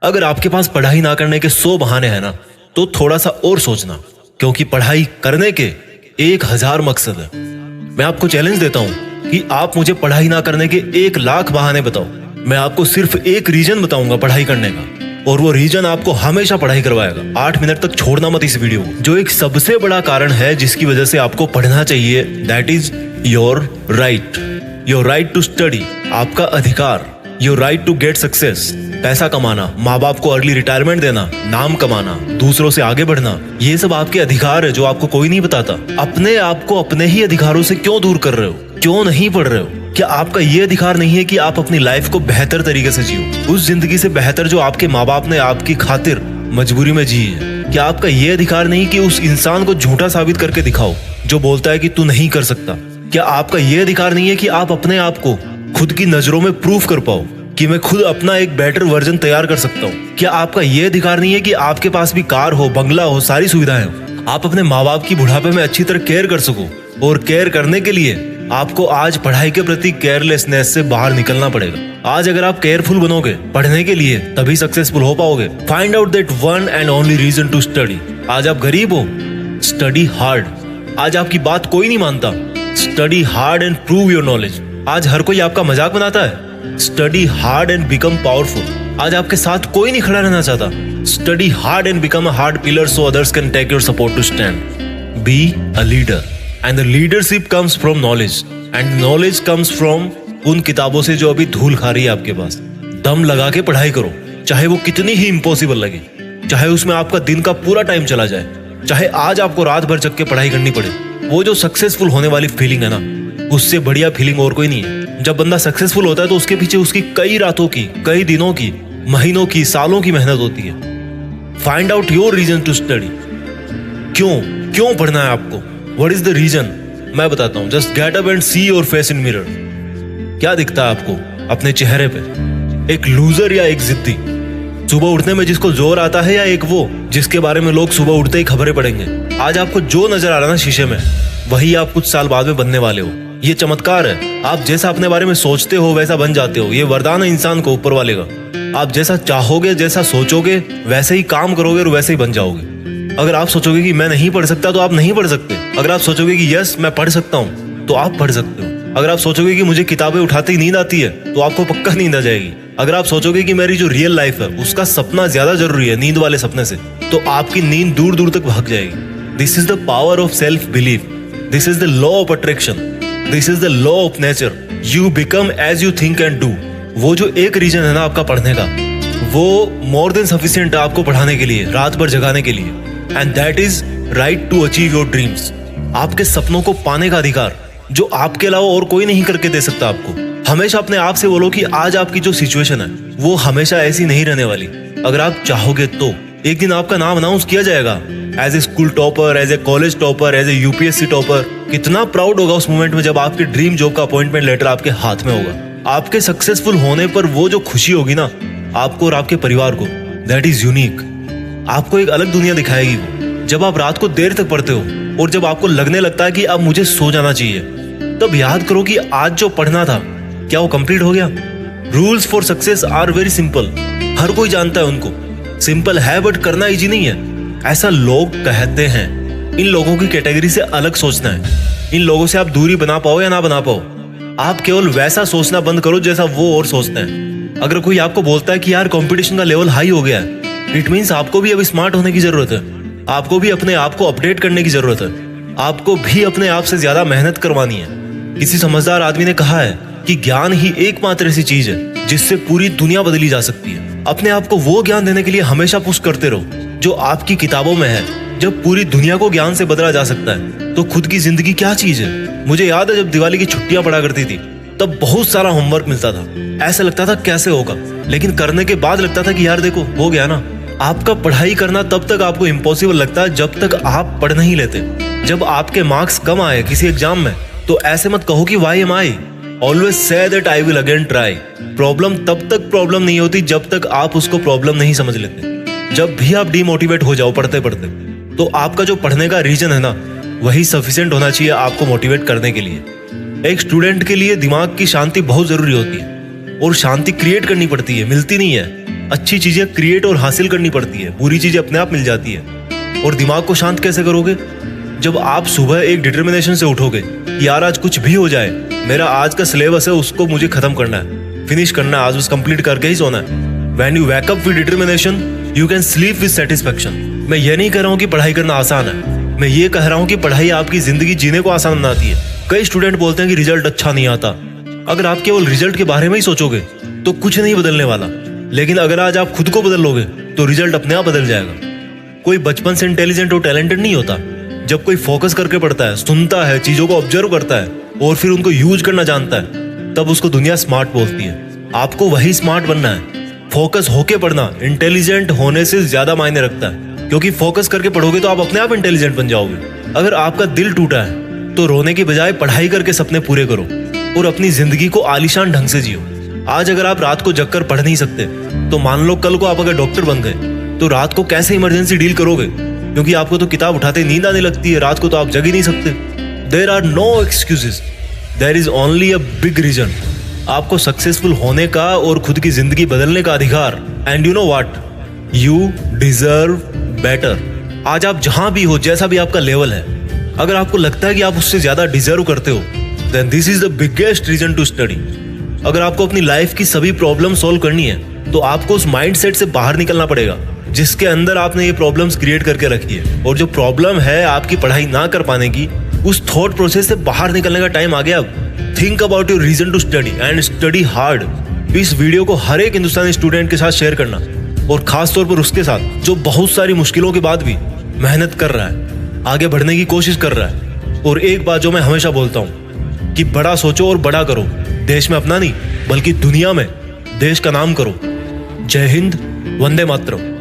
अगर आपके पास पढ़ाई ना करने के 100 बहाने हैं ना, तो थोड़ा सा और सोचना, क्योंकि पढ़ाई करने के 1000 मकसद है। मैं आपको चैलेंज देता हूं कि आप मुझे पढ़ाई ना करने के 1,00,000 बहाने बताओ। मैं आपको सिर्फ एक रीजन बताऊंगा पढ़ाई करने का, और वो रीजन आपको हमेशा पढ़ाई करवाएगा। 8 मिनट तक छोड़ना मत इस वीडियो को। जो एक सबसे बड़ा कारण है जिसकी वजह से आपको पढ़ना चाहिए, that is your right to study. आपका अधिकार, your right to get success. पैसा कमाना, माँ बाप को अर्ली रिटायरमेंट देना, नाम कमाना, दूसरों से आगे बढ़ना, ये सब आपके अधिकार है जो आपको कोई नहीं बताता। अपने आप को अपने ही अधिकारों से क्यों दूर कर रहे हो? क्यों नहीं पढ़ रहे हो? क्या आपका ये अधिकार नहीं है कि आप अपनी लाइफ को बेहतर तरीके से जियो, उस जिंदगी से बेहतर जो आपके माँ बाप ने आपकी खातिर मजबूरी में जी है? क्या आपका ये अधिकार नहीं कि उस इंसान को झूठा साबित करके दिखाओ जो बोलता है कि तू नहीं कर सकता? क्या आपका ये अधिकार नहीं है कि आप अपने आप को खुद की नजरों में प्रूफ कर पाओ कि मैं खुद अपना एक बेटर वर्जन तैयार कर सकता हूँ? क्या आपका ये अधिकार नहीं है कि आपके पास भी कार हो, बंगला हो, सारी सुविधाएं हो, आप अपने माँ बाप की बुढ़ापे में अच्छी तरह केयर कर सको? और केयर करने के लिए आपको आज पढ़ाई के प्रति केयरलेसनेस से बाहर निकलना पड़ेगा। आज अगर आप केयरफुल बनोगे पढ़ने के लिए, तभी सक्सेसफुल हो पाओगे। Find out that one and only reason to study. आज आप गरीब हो, स्टडी हार्ड। आज आपकी बात कोई नहीं मानता, study hard and prove your knowledge. आज हर कोई आपका मजाक बनाता है, study hard and become powerful. आज आपके साथ कोई नहीं खड़ा रहना चाहता, study hard and become a hard pillar so others can take your support to stand. Be a leader, and the leadership comes from knowledge, and knowledge comes from उन किताबों से जो अभी धूल खा रही है आपके पास। दम लगा के पढ़ाई करो, चाहे वो कितनी ही इम्पॉसिबल लगे, चाहे उसमें आपका दिन का पूरा टाइम चला जाए, चाहे आज आपको रात भर जग के पढ़ाई करनी पड़े। वो जो सक्सेसफुल होने वाली फीलिंग है ना, उससे बढ़िया फीलिंग और कोई नहीं है। जब बंदा सक्सेसफुल होता है तो उसके पीछे उसकी कई रातों की, कई दिनों की, महीनों की, सालों की मेहनत होती है। Find out your reason to study. क्यों पढ़ना है आपको? What is the reason? मैं बताता हूं। Just get up and see your face in mirror. क्या दिखता है आपको अपने चेहरे पे? एक लूजर या एक जिद्दी? सुबह उठने में जिसको जोर आता है, या एक वो जिसके बारे में लोग सुबह उठते ही खबरें पढ़ेंगे? आज आपको जो नजर आ रहा है ना शीशे में, वही आप कुछ साल बाद में बनने वाले हो। ये चमत्कार है। आप जैसा अपने बारे में सोचते हो वैसा बन जाते हो। ये वरदान है इंसान को ऊपर वाले का। आप जैसा चाहोगे, जैसा सोचोगे, वैसे ही काम करोगे और वैसे ही बन जाओगे। अगर आप सोचोगे कि मैं नहीं पढ़ सकता, तो आप नहीं पढ़ सकते। अगर आप सोचोगे कि यस मैं पढ़ सकता हूँ, तो आप पढ़ सकते हो। अगर आप सोचोगे कि मुझे किताबें उठाते ही नींद आती है, तो आपको पक्का नींद आ जाएगी। अगर आप सोचोगे कि मेरी जो रियल लाइफ है उसका सपना ज्यादा जरूरी है नींद वाले सपने से, तो आपकी नींद दूर दूर तक भाग जाएगी। This is the power of self belief. This is the law of attraction. This is the law of nature. You become as you think and do. वो जो एक रीजन है ना आपका पढ़ने का, वो मोर देन सफिशिएंट है आपको पढ़ाने के लिए, रात भर जगाने के लिए। And that is right to achieve your dreams. आपके सपनों को पाने का अधिकार, जो आपके अलावा और कोई नहीं करके दे सकता आपको। हमेशा अपने आप से बोलो कि आज आपकी जो सिचुएशन है वो हमेशा ऐसी नहीं रहने वाली। अगर आप चाहोगे तो एक दिन आपका नाम अनाउंस किया जाएगा as a school topper, as a college topper, as a UPSC topper. कितना प्राउड होगा उस मोमेंट में जब आपके ड्रीम जॉब का अपॉइंटमेंट लेटर आपके हाथ में होगा। आपके सक्सेसफुल होने पर वो जो खुशी होगी ना आपको और आपके परिवार को, दैट इज यूनिक। आपको एक अलग दुनिया दिखाएगी वो। जब आप रात को देर तक पढ़ते हो और जब आपको लगने लगता है कि अब मुझे सो जाना चाहिए, तब याद करो कि आज जो पढ़ना था क्या वो कंप्लीट हो गया? Rules for success are very simple. हर कोई जानता है उनको। सिंपल है बट करना इजी नहीं है, ऐसा लोग कहते हैं। इन लोगों की कैटेगरी से अलग सोचना है। इन लोगों से आप दूरी बना पाओ या ना बना पाओ, आप केवल वैसा सोचना बंद करो जैसा वो और सोचते हैं। अगर कोई आपको बोलता है कि यार कंपटीशन का लेवल हाई हो गया है, इट मीन्स आपको भी अब स्मार्ट होने की जरूरत है। आपको भी अपने आप को अपडेट करने की जरूरत है। आपको भी अपने आप से ज्यादा मेहनत करवानी है। किसी समझदार आदमी ने कहा है कि ज्ञान ही एकमात्र ऐसी चीज है जिससे पूरी दुनिया बदली जा सकती है। अपने आप को वो ज्ञान देने के लिए हमेशा पुश करते रहो जो आपकी किताबों में है। जब पूरी दुनिया को ज्ञान से बदला जा सकता है, तो खुद की जिंदगी क्या चीज है? मुझे याद है जब दिवाली की छुट्टियां पड़ा करती थी, तब बहुत सारा होमवर्क मिलता था। ऐसा लगता था कैसे होगा, लेकिन करने के बाद लगता था कि यार देखो हो गया ना। आपका पढ़ाई करना तब तक आपको इम्पॉसिबल लगता है जब तक आप पढ़ नहीं लेते। जब आपके मार्क्स कम आए किसी एग्जाम में, तो ऐसे मत कहो कि why am I. Always say that I will again try. Problem तब तक प्रॉब्लम नहीं होती जब तक आप उसको प्रॉब्लम नहीं समझ लेते। जब भी आप डिमोटिवेट हो जाओ पढ़ते पढ़ते, तो आपका जो पढ़ने का रीजन है ना, वही सफिशिएंट होना चाहिए आपको मोटिवेट करने के लिए। एक स्टूडेंट के लिए दिमाग की शांति बहुत जरूरी होती है, और शांति क्रिएट करनी पड़ती है, मिलती नहीं है। अच्छी चीजें क्रिएट और हासिल करनी पड़ती है, बुरी चीजें अपने आप मिल जाती है। और दिमाग को शांत कैसे करोगे? जब आप सुबह एक डिटर्मिनेशन से उठोगे, यार आज कुछ भी हो जाए, मेरा आज का सिलेबस है उसको मुझे खत्म करना है, फिनिश करना है, आज बस कंप्लीट करके ही सोना है। When you wake up with determination, you can sleep with satisfaction. मैं ये नहीं कह रहा हूँ कि पढ़ाई करना आसान है, मैं ये कह रहा हूँ कि पढ़ाई आपकी जिंदगी जीने को आसान बनाती है। कई स्टूडेंट बोलते हैं कि रिजल्ट अच्छा नहीं आता। अगर आप केवल रिजल्ट के बारे में ही सोचोगे तो कुछ नहीं बदलने वाला, लेकिन अगर आज आप खुद को बदल लोगे तो रिजल्ट अपने आप बदल जाएगा। कोई बचपन से इंटेलिजेंट और टैलेंटेड नहीं होता। जब कोई फोकस करके पढ़ता है, सुनता है, चीजों को ऑब्जर्व करता है और फिर उनको यूज करना जानता है, तब उसको दुनिया स्मार्ट बोलती है। आपको वही स्मार्ट बनना है। फोकस होके पढ़ना इंटेलिजेंट होने से ज्यादा मायने रखता है, क्योंकि फोकस करके पढ़ोगे तो आप अपने आप इंटेलिजेंट बन जाओगे। अगर आपका दिल टूटा है तो रोने की बजाय पढ़ाई करके सपने पूरे करो और अपनी जिंदगी को आलीशान ढंग से जियो। आज अगर आप रात को जगकर पढ़ नहीं सकते तो मान लो कल को आप अगर डॉक्टर बन गए तो रात को कैसे इमरजेंसी डील करोगे? क्योंकि आपको तो किताब उठाते नींद आने लगती है, रात को तो आप जग ही नहीं सकते। There are no excuses, there is only a big reason. आपको सक्सेसफुल होने का और खुद की जिंदगी बदलने का अधिकार। And you know what, you deserve better. आज आप जहां भी हो, जैसा भी आपका लेवल है, अगर आपको लगता है कि आप उससे ज्यादा डिजर्व करते हो, then this is the biggest reason to study. अगर आपको अपनी लाइफ की सभी प्रॉब्लम सॉल्व करनी है तो आपको उस माइंडसेट से बाहर निकलना पड़ेगा जिसके अंदर आपने ये प्रॉब्लम्स क्रिएट करके रखी है। और जो प्रॉब्लम है आपकी पढ़ाई ना कर पाने की, उस थॉट प्रोसेस से बाहर निकलने का टाइम आ गया अब। Think about your reason to study and study hard. इस वीडियो को हर एक हिंदुस्तानी स्टूडेंट के साथ शेयर करना, और खास तौर पर उसके साथ जो बहुत सारी मुश्किलों के बाद भी मेहनत कर रहा है, आगे बढ़ने की कोशिश कर रहा है। और एक बात जो मैं हमेशा बोलता हूँ कि बड़ा सोचो और बड़ा करो। देश में अपना नहीं बल्कि दुनिया में देश का नाम करो। जय हिंद, वंदे मातरम।